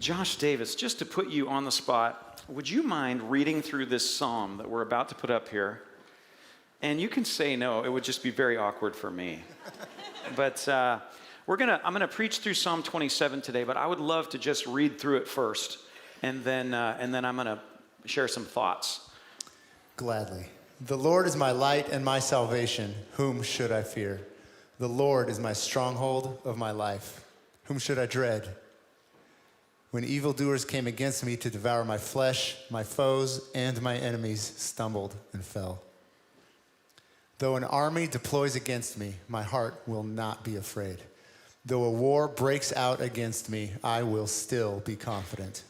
Josh Davis, just to put you on the spot, would you mind reading through this psalm that we're about to put up here? And you can say no, it would just be very awkward for me. But I'm gonna preach through Psalm 27 today, but I would love to just read through it first, and then I'm gonna share some thoughts. Gladly. The Lord is my light and my salvation. Whom should I fear? The Lord is my stronghold of my life. Whom should I dread? When evildoers came against me to devour my flesh, my foes and my enemies stumbled and fell. Though an army deploys against me, my heart will not be afraid. Though a war breaks out against me, I will still be confident.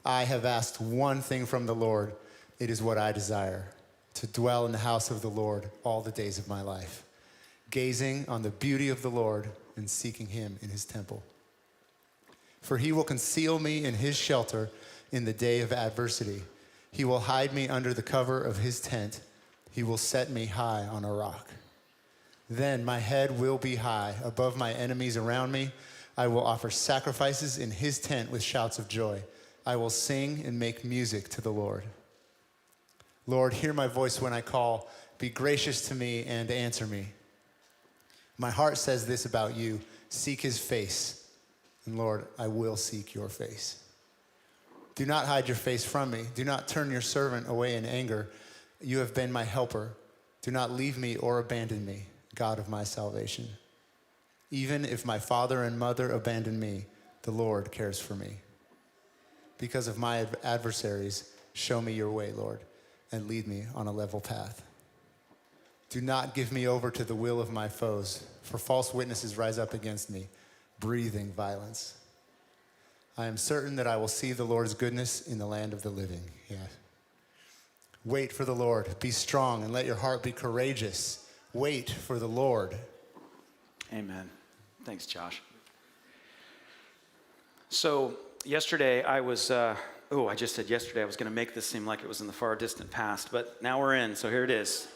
I have asked one thing from the Lord. It is what I desire, to dwell in the house of the Lord all the days of my life, gazing on the beauty of the Lord and seeking him in his temple. For he will conceal me in his shelter in the day of adversity. He will hide me under the cover of his tent. He will set me high on a rock. Then my head will be high above my enemies around me. I will offer sacrifices in his tent with shouts of joy. I will sing and make music to the Lord. Lord, hear my voice when I call. Be gracious to me and answer me. My heart says this about you. Seek his face. And Lord, I will seek your face. Do not hide your face from me. Do not turn your servant away in anger. You have been my helper. Do not leave me or abandon me, God of my salvation. Even if my father and mother abandon me, the Lord cares for me. Because of my adversaries, show me your way, Lord, and lead me on a level path. Do not give me over to the will of my foes, for false witnesses rise up against me, breathing violence. I am certain that I will see the Lord's goodness in the land of the living. Yeah. Wait for the Lord. Be strong and let your heart be courageous. Wait for the Lord. Amen. Thanks, Josh. So yesterday I was, I just said yesterday I was going to make this seem like it was in the far distant past, but now we're in, so here it is.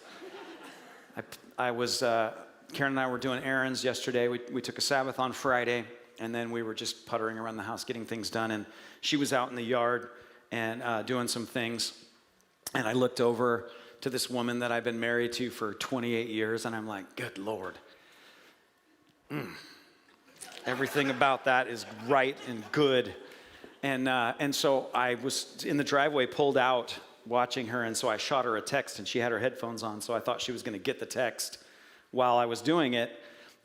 Karen and I were doing errands yesterday. We took a Sabbath on Friday, and then we were just puttering around the house getting things done, and she was out in the yard and doing some things, and I looked over to this woman that I've been married to for 28 years, and I'm like, good Lord. Everything about that is right and good. And so I was in the driveway, pulled out, watching her, and so I shot her a text, and she had her headphones on, so I thought she was going to get the text while I was doing it,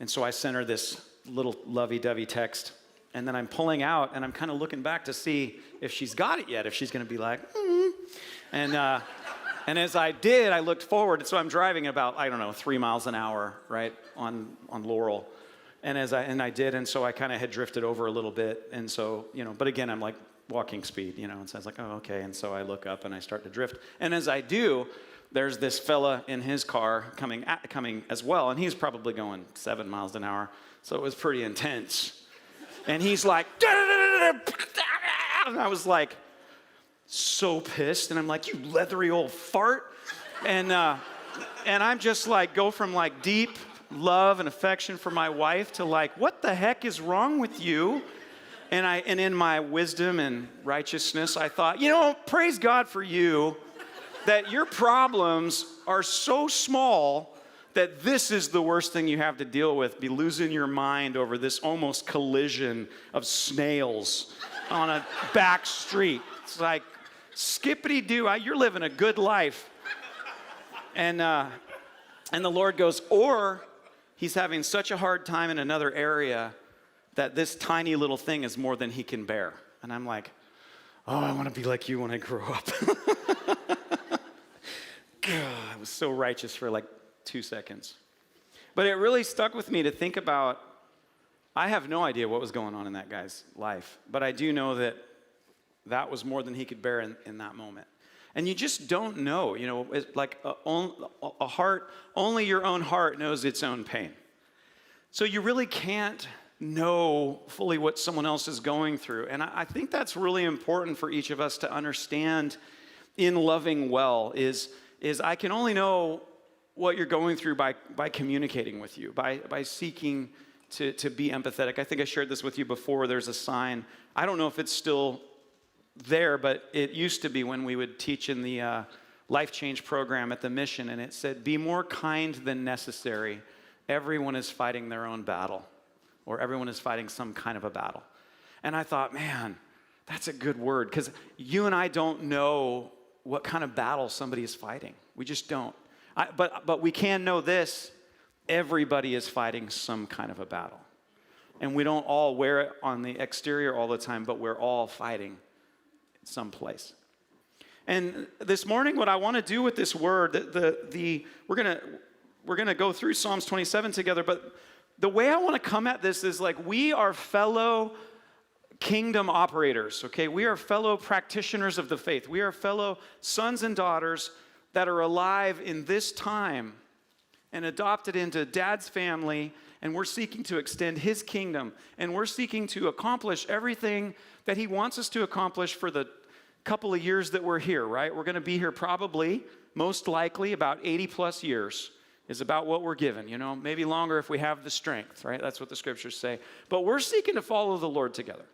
and so I sent her this little lovey-dovey text, and then I'm pulling out, and I'm kind of looking back to see if she's got it yet, if she's going to be like, And as I did, I looked forward, and so I'm driving about, 3 miles an hour, right, on Laurel, and I did, and so I kind of had drifted over a little bit, and so, but again, I'm like walking speed, and so I was like, oh, okay, and so I look up and I start to drift, and as I do, there's this fella in his car coming as well, and he's probably going 7 miles an hour, so it was pretty intense, and he's like, and I was like, so pissed, and I'm like, you leathery old fart, and I'm just like, go from like deep love and affection for my wife to like, what the heck is wrong with you? And in my wisdom and righteousness, I thought, praise God for you, that your problems are so small that this is the worst thing you have to deal with, be losing your mind over this almost collision of snails on a back street. It's like, skippity-doo, you're living a good life. And the Lord goes, or he's having such a hard time in another area that this tiny little thing is more than he can bear. And I'm like, oh, I want to be like you when I grow up. God, I was so righteous for like 2 seconds. But it really stuck with me to think about, I have no idea what was going on in that guy's life, but I do know that that was more than he could bear in that moment. And you just don't know, it's like a heart, only your own heart knows its own pain. So you really can't know fully what someone else is going through. And I think that's really important for each of us to understand in loving well is I can only know what you're going through by communicating with you, by seeking to be empathetic. I think I shared this with you before. There's a sign. I don't know if it's still there, but it used to be when we would teach in the Life Change program at the mission, and it said, "Be more kind than necessary. Everyone is fighting their own battle," or everyone is fighting some kind of a battle. And I thought, man, that's a good word, because you and I don't know what kind of battle somebody is fighting. We just don't. But we can know this: everybody is fighting some kind of a battle. And we don't all wear it on the exterior all the time, but we're all fighting someplace. And this morning, what I want to do with this word, we're gonna go through Psalms 27 together, but the way I want to come at this is like, we are fellow kingdom operators, okay? We are fellow practitioners of the faith. We are fellow sons and daughters that are alive in this time and adopted into Dad's family, and we're seeking to extend his kingdom, and we're seeking to accomplish everything that he wants us to accomplish for the couple of years that we're here, right? We're going to be here probably, most likely, about 80 plus years is about what we're given, maybe longer if we have the strength, right? That's what the scriptures say. But we're seeking to follow the Lord together.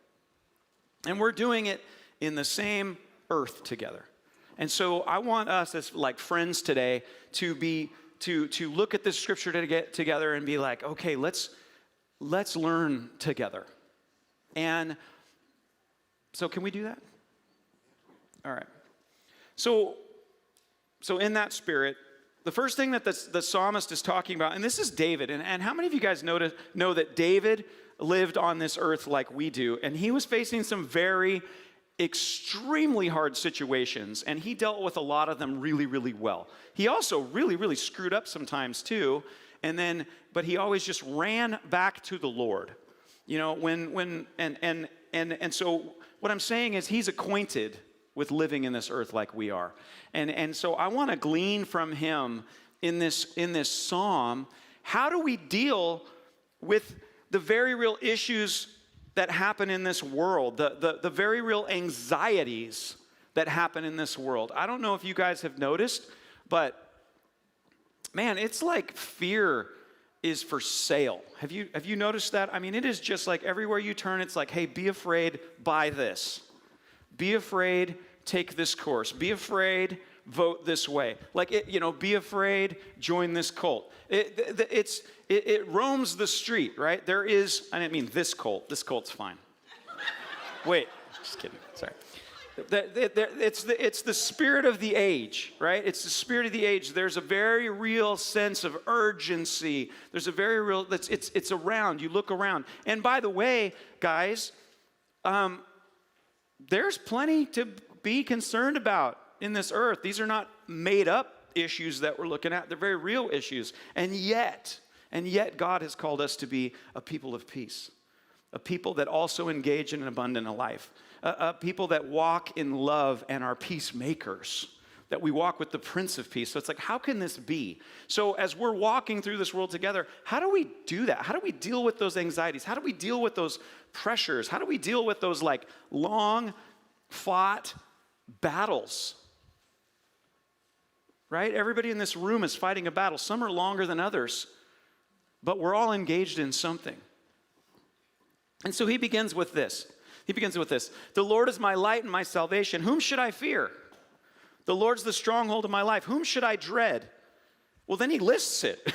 And we're doing it in the same earth together. And so I want us as like friends today to look at this scripture to get together and be like, okay, let's learn together. And so can we do that? All right. So in that spirit, the first thing that the psalmist is talking about, and this is David, and how many of you guys know that David lived on this earth like we do, and he was facing some very extremely hard situations, and he dealt with a lot of them really, really well. He also really, really screwed up sometimes too, but he always just ran back to the Lord. And so what I'm saying is he's acquainted with living in this earth like we are. And so I want to glean from him in this psalm, how do we deal with the very real issues that happen in this world, the very real anxieties that happen in this world? I don't know if you guys have noticed, but man, it's like fear is for sale. Have you noticed that? I mean, it is just like everywhere you turn, it's like, hey, be afraid, buy this. Be afraid, take this course. Be afraid, vote this way. Be afraid, join this cult. It roams the street, right? I didn't mean this cult. This cult's fine. Wait, just kidding. Sorry. It's the spirit of the age, right? It's the spirit of the age. There's a very real sense of urgency. There's a very real, it's around. You look around. And by the way, guys, there's plenty to be concerned about in this earth. These are not made up issues that we're looking at. They're very real issues. And yet God has called us to be a people of peace, a people that also engage in an abundant life, a people that walk in love and are peacemakers, that we walk with the Prince of Peace. So it's like, how can this be? So as we're walking through this world together, how do we do that? How do we deal with those anxieties? How do we deal with those pressures? How do we deal with those like long fought battles? Right? Everybody in this room is fighting a battle. Some are longer than others, but we're all engaged in something. And so he begins with this. The Lord is my light and my salvation. Whom should I fear? The Lord's the stronghold of my life. Whom should I dread? Well, then he lists it.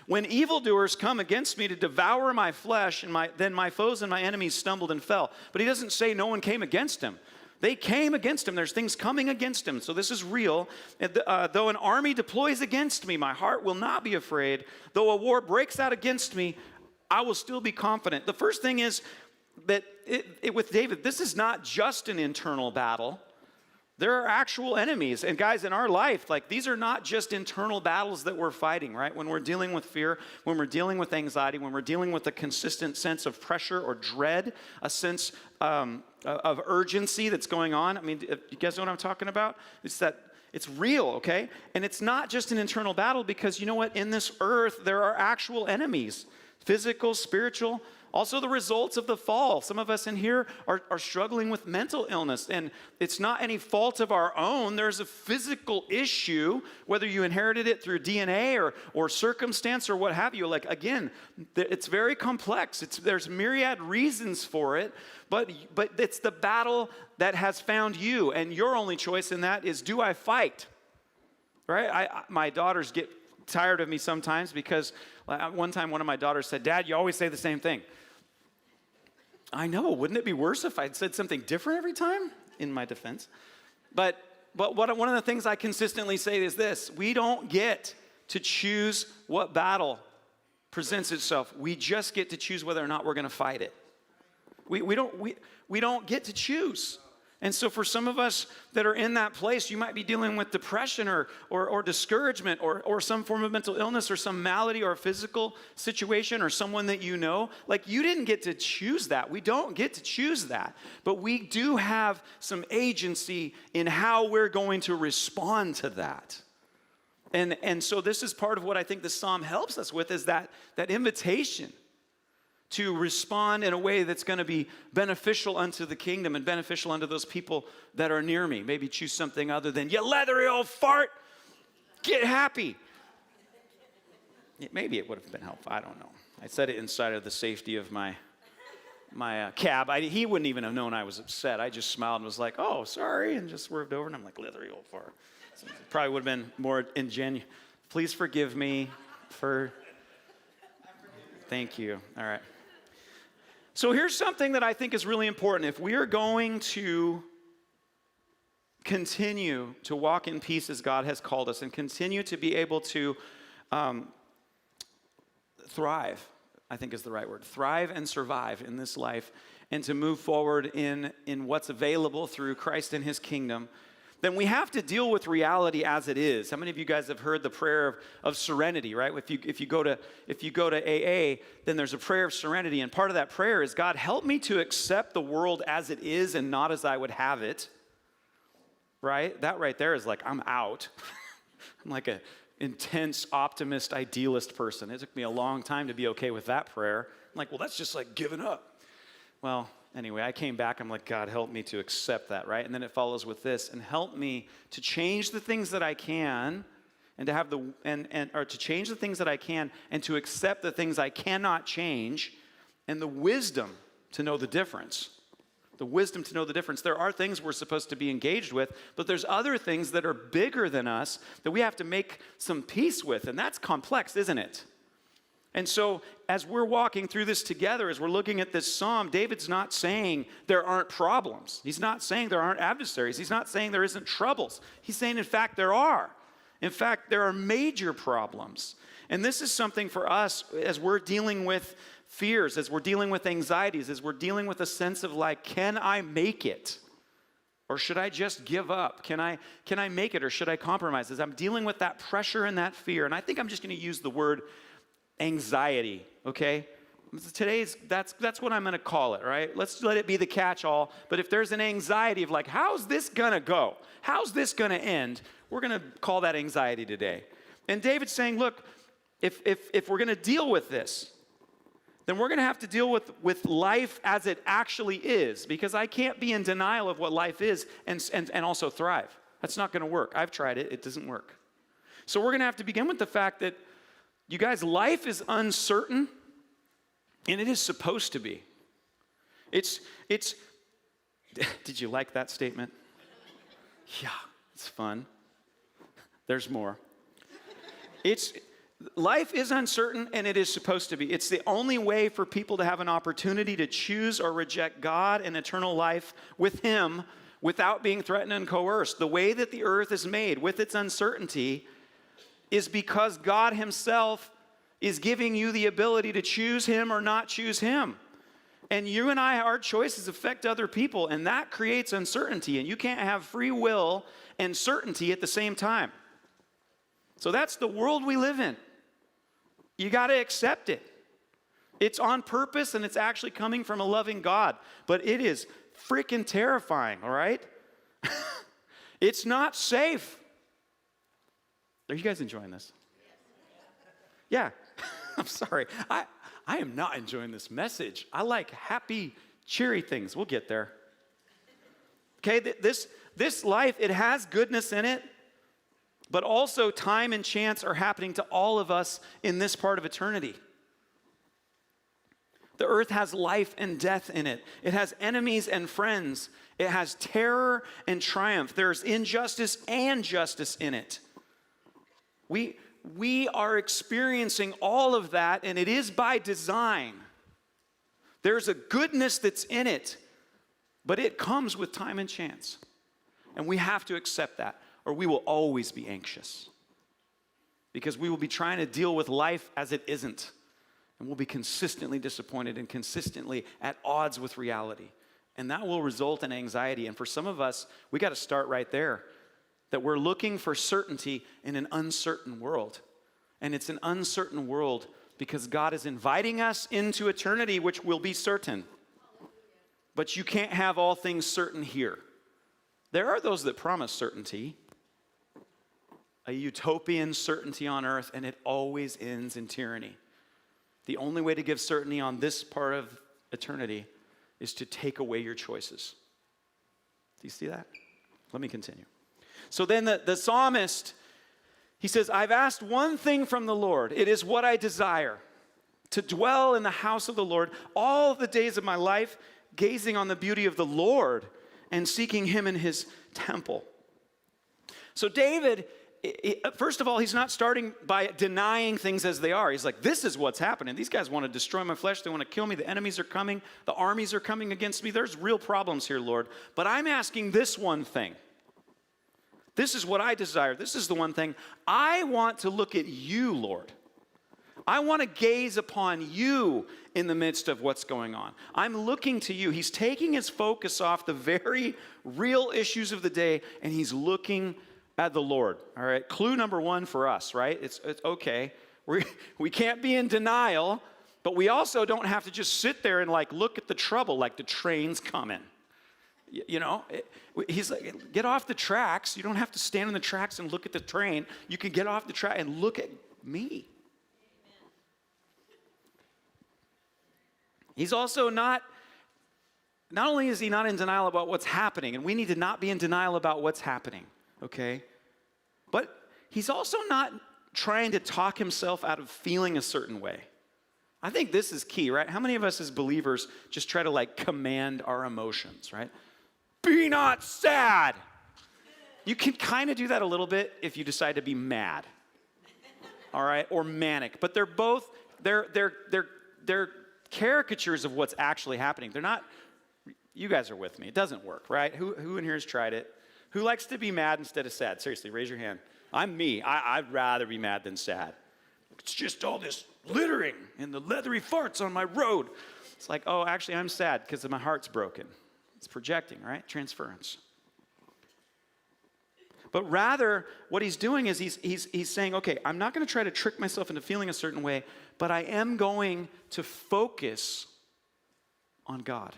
When evildoers come against me to devour my flesh, then my foes and my enemies stumbled and fell. But he doesn't say no one came against him. They came against him. There's things coming against him. So this is real. Though an army deploys against me, my heart will not be afraid. Though a war breaks out against me, I will still be confident. The first thing is that with David, this is not just an internal battle. There are actual enemies. And guys, in our life, like, these are not just internal battles that we're fighting, right? When we're dealing with fear, when we're dealing with anxiety, when we're dealing with a consistent sense of pressure or dread, a sense of urgency that's going on. I mean, you guys know what I'm talking about? It's real, okay? And it's not just an internal battle, because you know what? In this earth, there are actual enemies, physical, spiritual, Also, the results of the fall. Some of us in here are struggling with mental illness, and it's not any fault of our own. There's a physical issue, whether you inherited it through DNA or circumstance or what have you. Like, again, it's very complex. There's myriad reasons for it, but it's the battle that has found you, and your only choice in that is, do I fight? Right? My daughters get tired of me sometimes because one time one of my daughters said, "Dad, you always say the same thing." I know, wouldn't it be worse if I'd said something different every time? In my defense. But one of the things I consistently say is this: we don't get to choose what battle presents itself. We just get to choose whether or not we're going to fight it. We don't get to choose. And so for some of us that are in that place, you might be dealing with depression or discouragement or some form of mental illness or some malady or a physical situation or someone that you know. Like, you didn't get to choose that. We don't get to choose that. But we do have some agency in how we're going to respond to that. And so this is part of what I think the psalm helps us with, is that invitation to respond in a way that's going to be beneficial unto the kingdom and beneficial unto those people that are near me. Maybe choose something other than, "You leathery old fart, get happy." Maybe it would have been helpful. I don't know. I said it inside of the safety of my cab. He wouldn't even have known I was upset. I just smiled and was like, "Oh, sorry," and just swerved over. And I'm like, "Leathery old fart." So it probably would have been more ingenuous. Please forgive me for... Thank you. All right. So here's something that I think is really important. If we are going to continue to walk in peace as God has called us and continue to be able to thrive, I think is the right word, thrive and survive in this life, and to move forward in what's available through Christ and his kingdom, then we have to deal with reality as it is. How many of you guys have heard the prayer of serenity, right? If you go to AA, then there's a prayer of serenity, and part of that prayer is, "God, help me to accept the world as it is and not as I would have it." Right? That right there is like, I'm out. I'm like an intense, optimist, idealist person. It took me a long time to be okay with that prayer. I'm like, well, that's just like giving up. Well, anyway, I came back. I'm like, "God, help me to accept that," right? And then it follows with this: "And help me to change the things that I can, and to have or to change the things that I can, and to accept the things I cannot change, and the wisdom to know the difference." The wisdom to know the difference. There are things we're supposed to be engaged with, but there's other things that are bigger than us that we have to make some peace with, and that's complex, isn't it? And so as we're walking through this together, as we're looking at this psalm, David's not saying there aren't problems. He's not saying there aren't adversaries. He's not saying there isn't troubles. He's saying, in fact, there are. In fact, there are major problems. And this is something for us as we're dealing with fears, as we're dealing with anxieties, as we're dealing with a sense of like, can I make it? Or should I just give up? Can I make it, or should I compromise? As I'm dealing with that pressure and that fear, and I think I'm just going to use the word anxiety, okay? That's what I'm going to call it, right? Let's let it be the catch-all. But if there's an anxiety of like, how's this going to go? How's this going to end? We're going to call that anxiety today. And David's saying, look, if we're going to deal with this, then we're going to have to deal with life as it actually is, because I can't be in denial of what life is and also thrive. That's not going to work. I've tried it. It doesn't work. So we're going to have to begin with the fact that, you guys, life is uncertain, and it is supposed to be. It's. Did you like that statement? Yeah, it's fun. There's more. Life is uncertain, and it is supposed to be. It's the only way for people to have an opportunity to choose or reject God and eternal life with him without being threatened and coerced. The way that the earth is made with its uncertainty is because God himself is giving you the ability to choose him or not choose him. And you and I, our choices affect other people, and that creates uncertainty. And you can't have free will and certainty at the same time. So that's the world we live in. You got to accept it. It's on purpose, and it's actually coming from a loving God. But it is freaking terrifying, all right? It's not safe. Are you guys enjoying this? Yeah. I'm sorry. I am not enjoying this message. I like happy, cheery things. We'll get there. Okay, this life, it has goodness in it, but also time and chance are happening to all of us in this part of eternity. The earth has life and death in it. It has enemies and friends. It has terror and triumph. There's injustice and justice in it. We are experiencing all of that, and it is by design. There's a goodness that's in it, but it comes with time and chance. And we have to accept that, or we will always be anxious. Because we will be trying to deal with life as it isn't. And we'll be consistently disappointed and consistently at odds with reality. And that will result in anxiety. And for some of us, we got to start right there. That we're looking for certainty in an uncertain world. And it's an uncertain world because God is inviting us into eternity, which will be certain. But you can't have all things certain here. There are those that promise certainty, a utopian certainty on earth, and it always ends in tyranny. The only way to give certainty on this part of eternity is to take away your choices. Do you see that? Let me continue. So then the psalmist, he says, I've asked one thing from the Lord. It is what I desire, to dwell in the house of the Lord all the days of my life, gazing on the beauty of the Lord and seeking him in his temple. So David, first of all, he's not starting by denying things as they are. He's like, this is what's happening. These guys want to destroy my flesh. They want to kill me. The enemies are coming. The armies are coming against me. There's real problems here, Lord. But I'm asking this one thing. This is what I desire. This is the one thing. I want to look at you, Lord. I want to gaze upon you in the midst of what's going on. I'm looking to you. He's taking his focus off the very real issues of the day, and he's looking at the Lord. All right, clue number one for us, right? It's okay. We can't be in denial, but we also don't have to just sit there and like look at the trouble like the train's coming. You know, he's like, get off the tracks. You don't have to stand on the tracks and look at the train. You can get off the track and look at me. He's also not only is he not in denial about what's happening, and we need to not be in denial about what's happening, okay? But he's also not trying to talk himself out of feeling a certain way. I think this is key, right? How many of us as believers just try to like command our emotions, right? Be not sad. You can kind of do that a little bit if you decide to be mad, all right, or manic. But they're both, they're caricatures of what's actually happening. They're not, you guys are with me. It doesn't work, right? Who in here has tried it? Who likes to be mad instead of sad? Seriously, raise your hand. I'm me. I'd rather be mad than sad. It's just all this littering and the leathery farts on my road. It's like, oh, actually, I'm sad because my heart's broken. It's projecting, right? Transference. But rather, what he's doing is he's saying, okay, I'm not going to try to trick myself into feeling a certain way, but I am going to focus on God.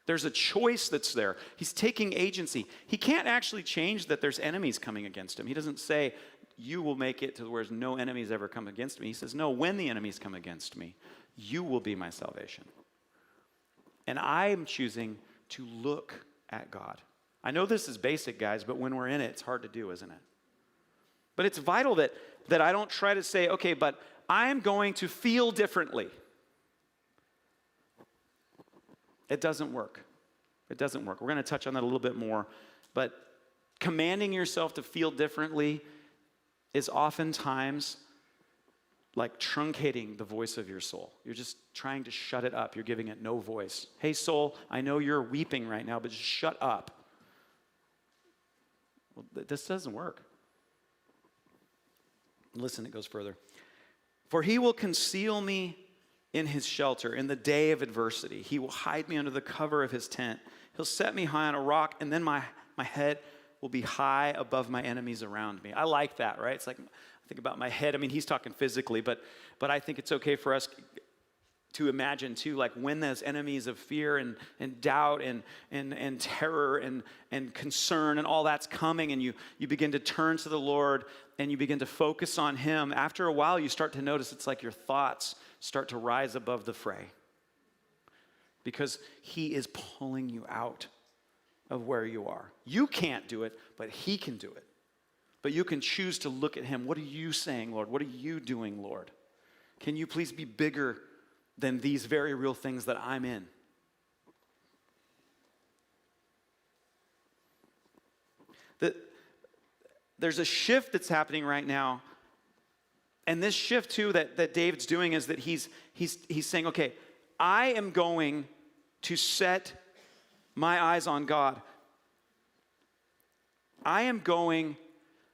There's a choice that's there. He's taking agency. He can't actually change that there's enemies coming against him. He doesn't say, you will make it to where no enemies ever come against me. He says, no, when the enemies come against me, you will be my salvation. And I'm choosing to look at God. I know this is basic, guys, but when we're in it, it's hard to do, isn't it? But it's vital that I don't try to say, okay, but I'm going to feel differently. It doesn't work. It doesn't work. We're going to touch on that a little bit more. But commanding yourself to feel differently is oftentimes like truncating the voice of your soul. You're just trying to shut it up. You're giving it no voice. Hey, soul, I know you're weeping right now, but just shut up. Well, this doesn't work. Listen, it goes further. For he will conceal me in his shelter in the day of adversity. He will hide me under the cover of his tent. He'll set me high on a rock, and then my head will be high above my enemies around me. I like that, right? It's like, I think about my head. I mean, he's talking physically, but I think it's okay for us to imagine too, like when those enemies of fear and doubt and terror and concern and all that's coming, and you begin to turn to the Lord and you begin to focus on him, after a while you start to notice it's like your thoughts start to rise above the fray. Because he is pulling you out of where you are. You can't do it, but he can do it. But you can choose to look at him. What are you saying, Lord? What are you doing, Lord? Can you please be bigger than these very real things that I'm in? There's a shift that's happening right now. And this shift too that David's doing is that he's saying, okay, I am going to set my eyes on God. I am going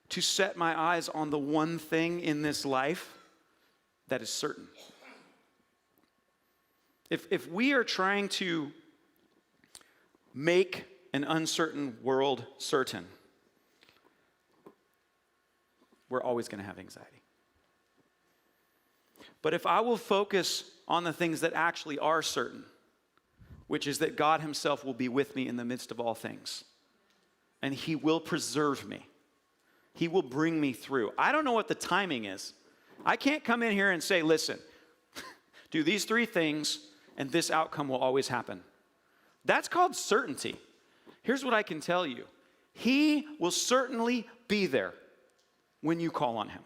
to set my eyes on the one thing in this life that is certain. If we are trying to make an uncertain world certain, we're always going to have anxiety. But if I will focus on the things that actually are certain, which is that God himself will be with me in the midst of all things, and he will preserve me. He will bring me through. I don't know what the timing is. I can't come in here and say, listen, do these 3 things and this outcome will always happen. That's called certainty. Here's what I can tell you. He will certainly be there when you call on him.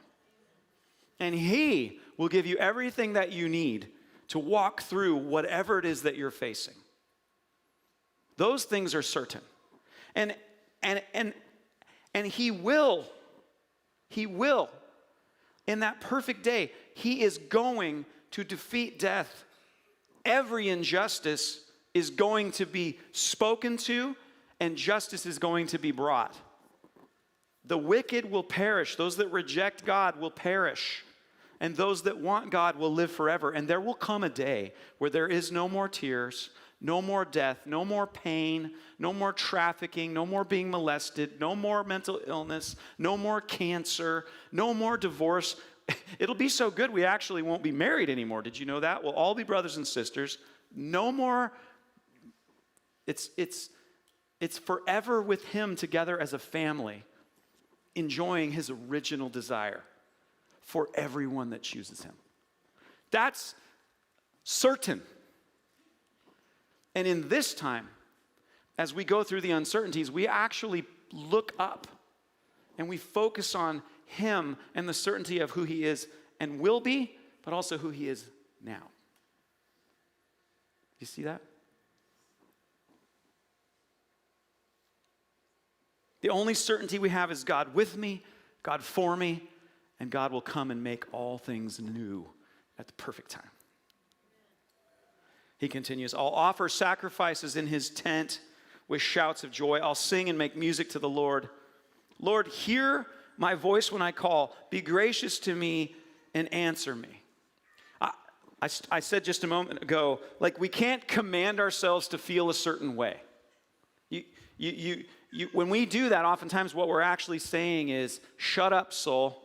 And he will give you everything that you need to walk through whatever it is that you're facing. Those things are certain. And he will, in that perfect day, he is going to defeat death. Every injustice is going to be spoken to, and justice is going to be brought. The wicked will perish. Those that reject God will perish. And those that want God will live forever. And there will come a day where there is no more tears, no more death, no more pain, no more trafficking, no more being molested, no more mental illness, no more cancer, no more divorce. It'll be so good we actually won't be married anymore. Did you know that? We'll all be brothers and sisters. No more. It's forever with him together as a family, enjoying his original desire for everyone that chooses him. That's certain. And in this time, as we go through the uncertainties, we actually look up and we focus on him and the certainty of who he is and will be, but also who he is now. You see that? The only certainty we have is God with me, God for me, and God will come and make all things new at the perfect time. He continues, I'll offer sacrifices in his tent with shouts of joy. I'll sing and make music to the Lord. Lord, hear my voice when I call. Be gracious to me and answer me. I said just a moment ago, like we can't command ourselves to feel a certain way. When we do that, oftentimes what we're actually saying is, shut up, soul.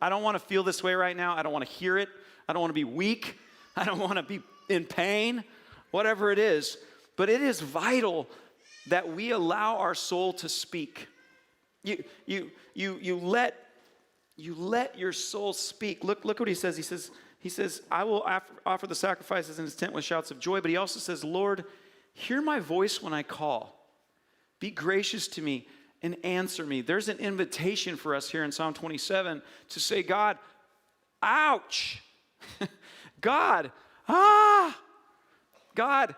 I don't want to feel this way right now. I don't want to hear it. I don't want to be weak. I don't want to be in pain, whatever it is. But it is vital that we allow our soul to speak. You let your soul speak. Look what he says. He says, I will offer the sacrifices in his tent with shouts of joy. But he also says, Lord, hear my voice when I call. Be gracious to me and answer me. There's an invitation for us here in Psalm 27 to say, God, ouch. God, God,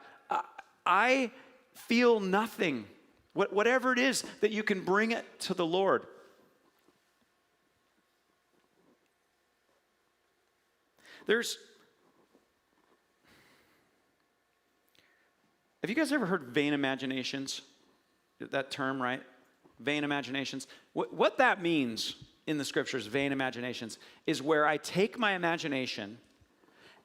I feel nothing. Whatever it is that you can bring it to the Lord. Have you guys ever heard vain imaginations? That term, right? Vain imaginations. What that means in the scriptures, vain imaginations, is where I take my imagination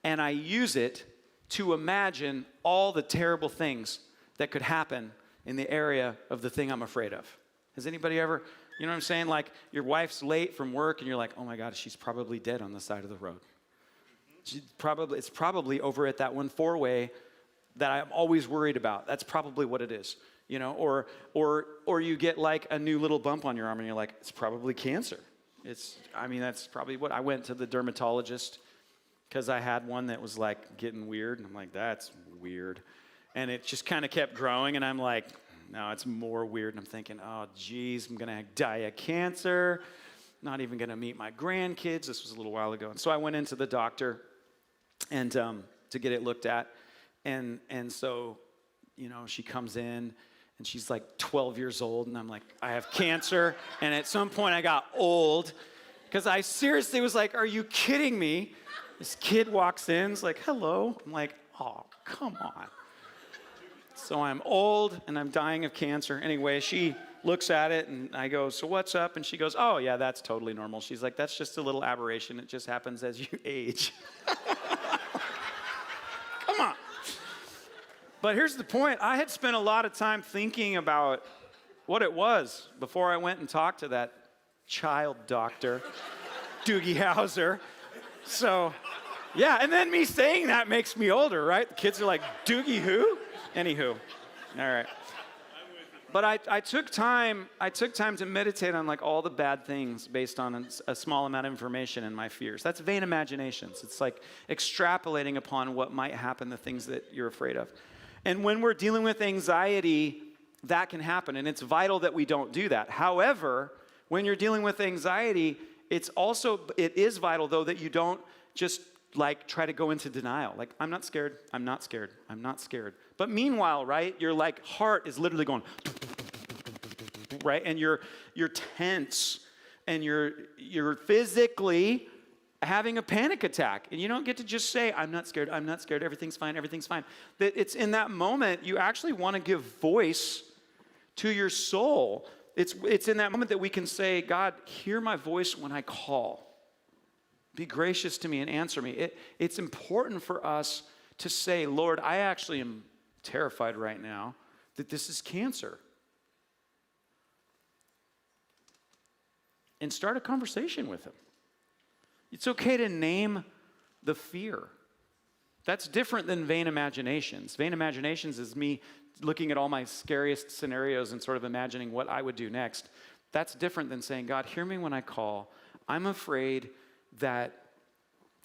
and I use it to imagine all the terrible things that could happen in the area of the thing I'm afraid of. Has anybody ever, you know what I'm saying? Like your wife's late from work and you're like, oh my God, she's probably dead on the side of the road. It's probably over at that one four-way that I'm always worried about. That's probably what it is, or you get like a new little bump on your arm and you're like, it's probably cancer. That's probably what I went to the dermatologist because I had one that was like getting weird. And I'm like, that's weird. And it just kind of kept growing. And I'm like, no, it's more weird. And I'm thinking, oh, geez, I'm going to die of cancer. Not even going to meet my grandkids. This was a little while ago. And so I went into the doctor and to get it looked at. And so, she comes in and she's like 12 years old. And I'm like, I have cancer. And at some point I got old because I seriously was like, are you kidding me? This kid walks in, is like, hello. I'm like, oh, come on. So I'm old and I'm dying of cancer. Anyway, she looks at it and I go, so what's up? And she goes, oh, yeah, that's totally normal. She's like, that's just a little aberration. It just happens as you age. Come on. But here's the point. I had spent a lot of time thinking about what it was before I went and talked to that child doctor, Doogie Howser. So, yeah, and then me saying that makes me older, right? The kids are like, Doogie who? Anywho, all right. But I took time to meditate on like all the bad things based on a small amount of information and my fears. That's vain imaginations. It's like extrapolating upon what might happen, the things that you're afraid of. And when we're dealing with anxiety, that can happen, and it's vital that we don't do that. However, when you're dealing with anxiety, it is vital though that you don't just like try to go into denial. Like, I'm not scared, I'm not scared, I'm not scared. But meanwhile, right, your like heart is literally going, right? And you're tense and you're physically having a panic attack. And you don't get to just say, I'm not scared, everything's fine, everything's fine. That it's in that moment you actually want to give voice to your soul. It's in that moment that we can say, God, hear my voice when I call. Be gracious to me and answer me. It's important for us to say, Lord, I actually am terrified right now that this is cancer. And start a conversation with him. It's okay to name the fear. That's different than vain imaginations. Vain imaginations is me looking at all my scariest scenarios and sort of imagining what I would do next. That's different than saying, God, hear me when I call. I'm afraid that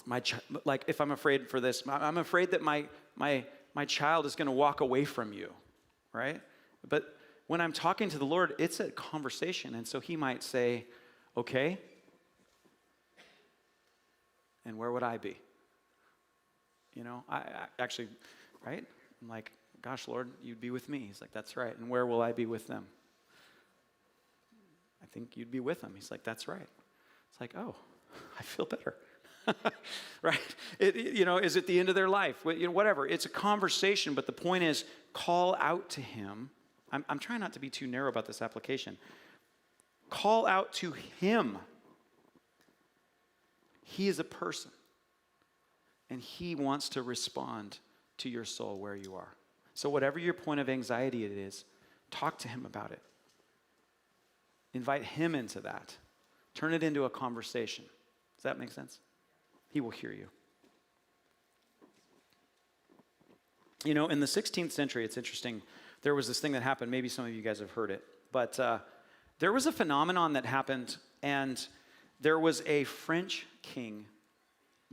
if I'm afraid for this, I'm afraid that my child is going to walk away from you, right? But when I'm talking to the Lord, it's a conversation. And so he might say, okay, and where would I be? I actually, right? I'm like, gosh, Lord, you'd be with me. He's like, that's right. And where will I be with them? I think you'd be with them. He's like, that's right. It's like, oh, I feel better. Right? Is it the end of their life? Whatever. It's a conversation, but the point is, call out to him. I'm trying not to be too narrow about this application. Call out to him. He is a person, and he wants to respond to your soul where you are. So whatever your point of anxiety it is, talk to him about it. Invite him into that. Turn it into a conversation. Does that make sense? He will hear you. In the 16th century, it's interesting, there was this thing that happened, maybe some of you guys have heard it, but there was a phenomenon that happened, and there was a French king,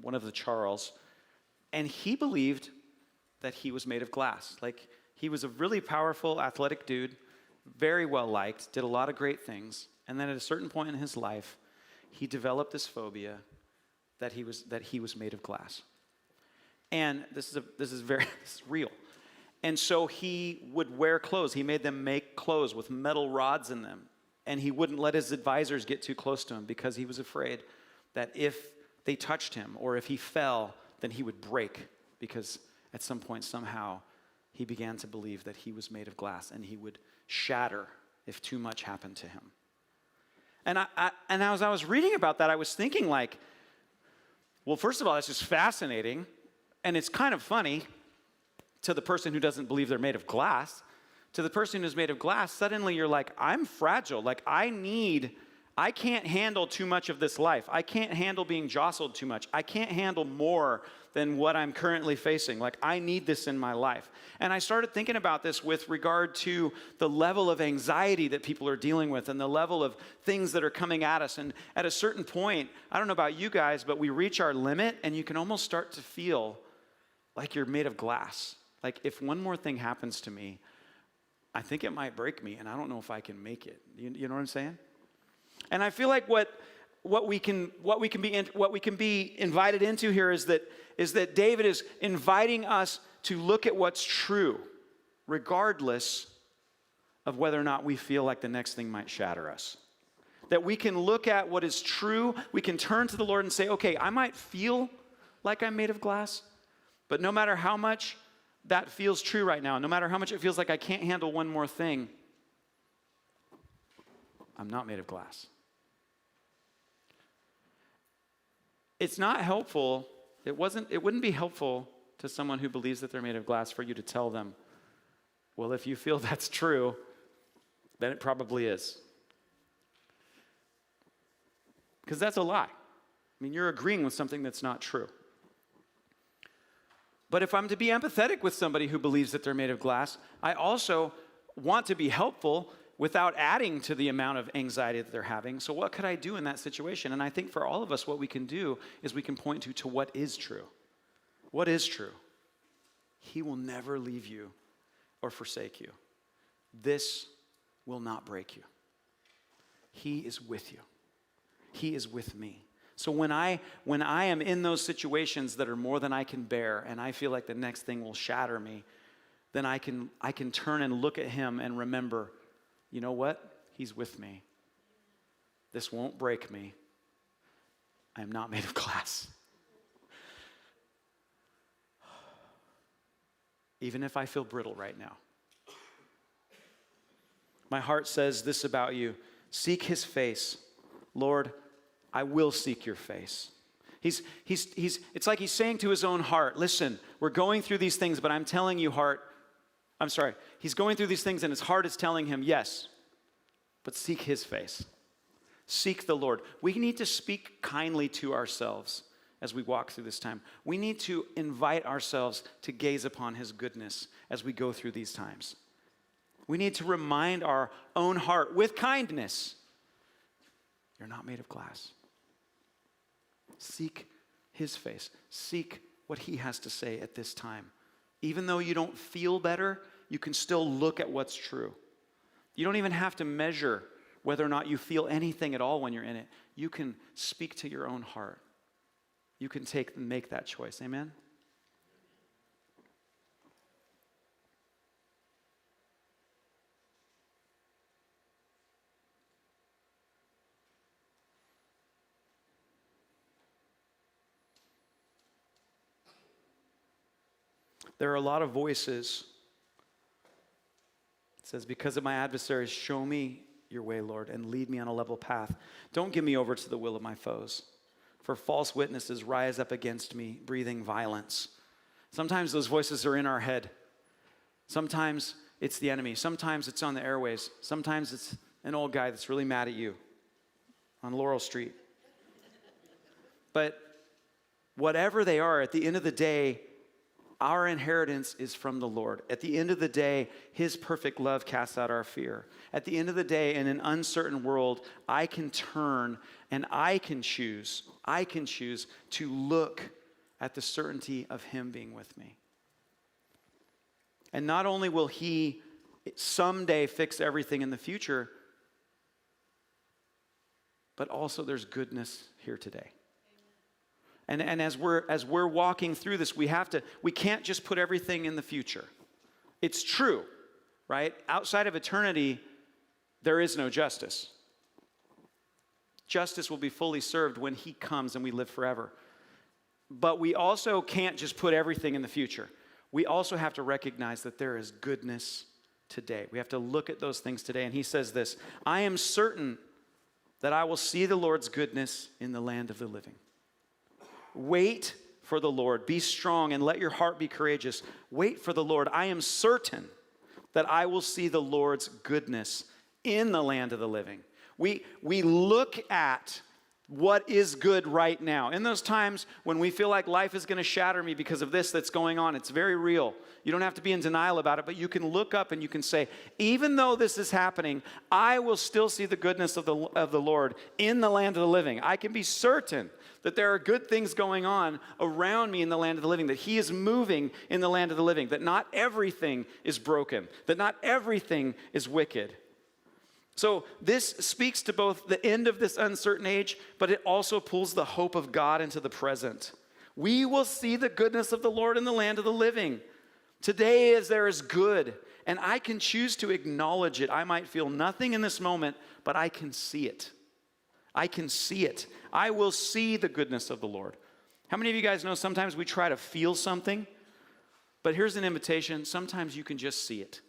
one of the Charles, and he believed that he was made of glass. Like, he was a really powerful, athletic dude, very well liked, did a lot of great things, and then at a certain point in his life, he developed this phobia that he was made of glass. And this is real. And so he would wear clothes. He made them make clothes with metal rods in them. And he wouldn't let his advisors get too close to him because he was afraid that if they touched him or if he fell, then he would break, because at some point, somehow, he began to believe that he was made of glass and he would shatter if too much happened to him. And as I was reading about that, I was thinking like, well, first of all, that's just fascinating. And it's kind of funny to the person who doesn't believe they're made of glass. To the person who's made of glass, suddenly you're like, I'm fragile. Like, I need I can't handle too much of this life. I can't handle being jostled too much. I can't handle more than what I'm currently facing. Like, I need this in my life. And I started thinking about this with regard to the level of anxiety that people are dealing with and the level of things that are coming at us. And at a certain point, I don't know about you guys, but we reach our limit and you can almost start to feel like you're made of glass. Like, if one more thing happens to me, I think it might break me and I don't know if I can make it. You know what I'm saying? And I feel like what we can be invited into here is that David is inviting us to look at what's true, regardless of whether or not we feel like the next thing might shatter us. That we can look at what is true, we can turn to the Lord and say, okay, I might feel like I'm made of glass, but no matter how much that feels true right now, no matter how much it feels like I can't handle one more thing, I'm not made of glass. It's not helpful, it wouldn't be helpful to someone who believes that they're made of glass for you to tell them, well, if you feel that's true, then it probably is. Because that's a lie. I mean, you're agreeing with something that's not true. But if I'm to be empathetic with somebody who believes that they're made of glass, I also want to be helpful without adding to the amount of anxiety that they're having. So what could I do in that situation? And I think for all of us, what we can do is we can point to what is true. What is true? He will never leave you or forsake you. This will not break you. He is with you. He is with me. So when I am in those situations that are more than I can bear and I feel like the next thing will shatter me, then I can turn and look at him and remember, you know what? He's with me. This won't break me. I am not made of glass. Even if I feel brittle right now. My heart says this about you. Seek his face. Lord, I will seek your face. It's like he's saying to his own heart, listen, we're going through these things, but I'm telling you, he's going through these things and his heart is telling him, yes, but seek his face. Seek the Lord. We need to speak kindly to ourselves as we walk through this time. We need to invite ourselves to gaze upon his goodness as we go through these times. We need to remind our own heart with kindness, you're not made of glass. Seek his face. Seek what he has to say at this time. Even though you don't feel better, you can still look at what's true. You don't even have to measure whether or not you feel anything at all when you're in it. You can speak to your own heart. You can make that choice. Amen? There are a lot of voices. It says, because of my adversaries, show me your way, Lord, and lead me on a level path. Don't give me over to the will of my foes, for false witnesses rise up against me, breathing violence. Sometimes those voices are in our head. Sometimes it's the enemy. Sometimes it's on the airways. Sometimes it's an old guy that's really mad at you on Laurel Street. But whatever they are, at the end of the day, our inheritance is from the Lord. At the end of the day, his perfect love casts out our fear. At the end of the day, in an uncertain world, I can turn and I can choose to look at the certainty of him being with me. And not only will he someday fix everything in the future, but also there's goodness here today. And as we're walking through this, we can't just put everything in the future. It's true, right? Outside of eternity, there is no justice. Justice will be fully served when he comes and we live forever. But we also can't just put everything in the future. We also have to recognize that there is goodness today. We have to look at those things today. And he says this, I am certain that I will see the Lord's goodness in the land of the living. Wait for the Lord. Be strong and let your heart be courageous. Wait for the Lord. I am certain that I will see the Lord's goodness in the land of the living. We look at what is good right now. In those times when we feel like life is going to shatter me because of this that's going on, it's very real. You don't have to be in denial about it, but you can look up and you can say, even though this is happening, I will still see the goodness of the Lord in the land of the living. I can be certain that there are good things going on around me in the land of the living, that he is moving in the land of the living, that not everything is broken, that not everything is wicked. So this speaks to both the end of this uncertain age, but it also pulls the hope of God into the present. We will see the goodness of the Lord in the land of the living. Today as there is good, and I can choose to acknowledge it. I might feel nothing in this moment, but I can see it. I can see it. I will see the goodness of the Lord. How many of you guys know sometimes we try to feel something, but here's an invitation. Sometimes you can just see it.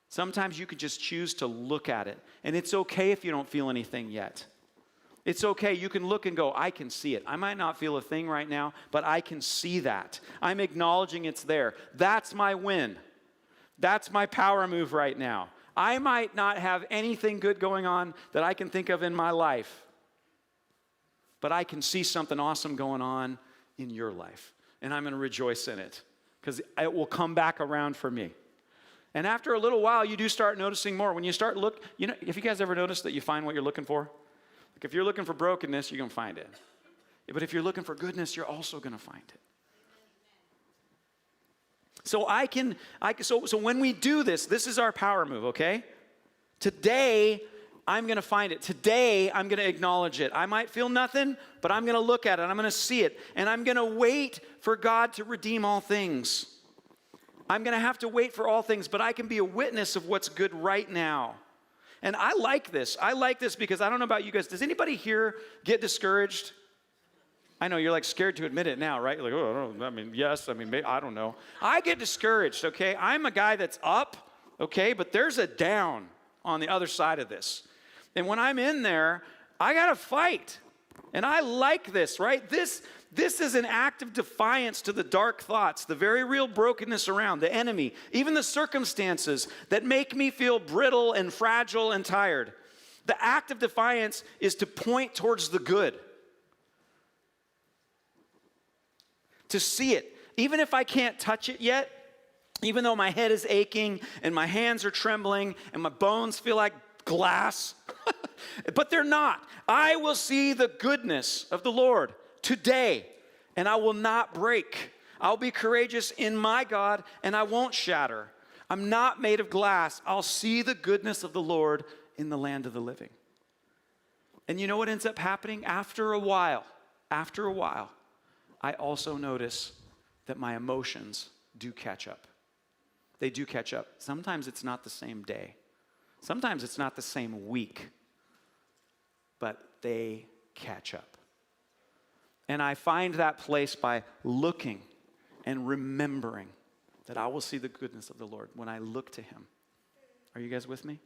Sometimes you can just choose to look at it. And it's okay if you don't feel anything yet. It's okay. You can look and go, I can see it. I might not feel a thing right now, but I can see that. I'm acknowledging it's there. That's my win. That's my power move right now. I might not have anything good going on that I can think of in my life, but I can see something awesome going on in your life. And I'm going to rejoice in it because it will come back around for me. And after a little while, you do start noticing more. When you start if you guys ever notice that you find what you're looking for? Like if you're looking for brokenness, you're going to find it. But if you're looking for goodness, you're also going to find it. So when we do this is our power move, okay? Today, I'm going to find it. Today, I'm going to acknowledge it. I might feel nothing, but I'm going to look at it. I'm going to see it. And I'm going to wait for God to redeem all things. I'm going to have to wait for all things, but I can be a witness of what's good right now. And I like this. I like this because I don't know about you guys. Does anybody here get discouraged? I know you're like scared to admit it now, right? You're like, oh, I mean, yes. I mean, maybe, I don't know. I get discouraged, okay? I'm a guy that's up, okay? But there's a down on the other side of this. And when I'm in there, I got to fight. And I like this, right? This is an act of defiance to the dark thoughts, the very real brokenness around, the enemy, even the circumstances that make me feel brittle and fragile and tired. The act of defiance is to point towards the good. To see it. Even if I can't touch it yet, even though my head is aching and my hands are trembling and my bones feel like glass, but they're not. I will see the goodness of the Lord today, and I will not break. I'll be courageous in my God, and I won't shatter. I'm not made of glass. I'll see the goodness of the Lord in the land of the living. And you know what ends up happening? After a while, I also notice that my emotions do catch up. They do catch up. Sometimes it's not the same day. Sometimes it's not the same week. But they catch up. And I find that place by looking and remembering that I will see the goodness of the Lord when I look to him. Are you guys with me?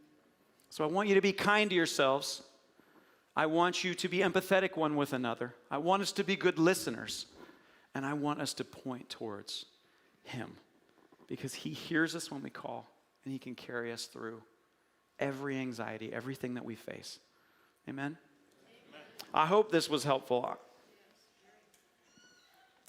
So I want you to be kind to yourselves. I want you to be empathetic one with another. I want us to be good listeners. And I want us to point towards him because he hears us when we call and he can carry us through every anxiety, everything that we face. Amen? I hope this was helpful.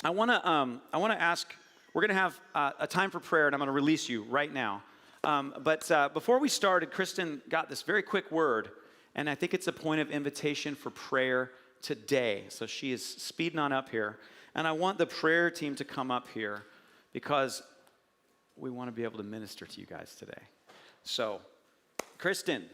I want to ask, we're going to have a time for prayer, and I'm going to release you right now. But before we started, Kristen got this very quick word, and I think it's a point of invitation for prayer today. So she is speeding on up here. And I want the prayer team to come up here because we want to be able to minister to you guys today. So, Kristen,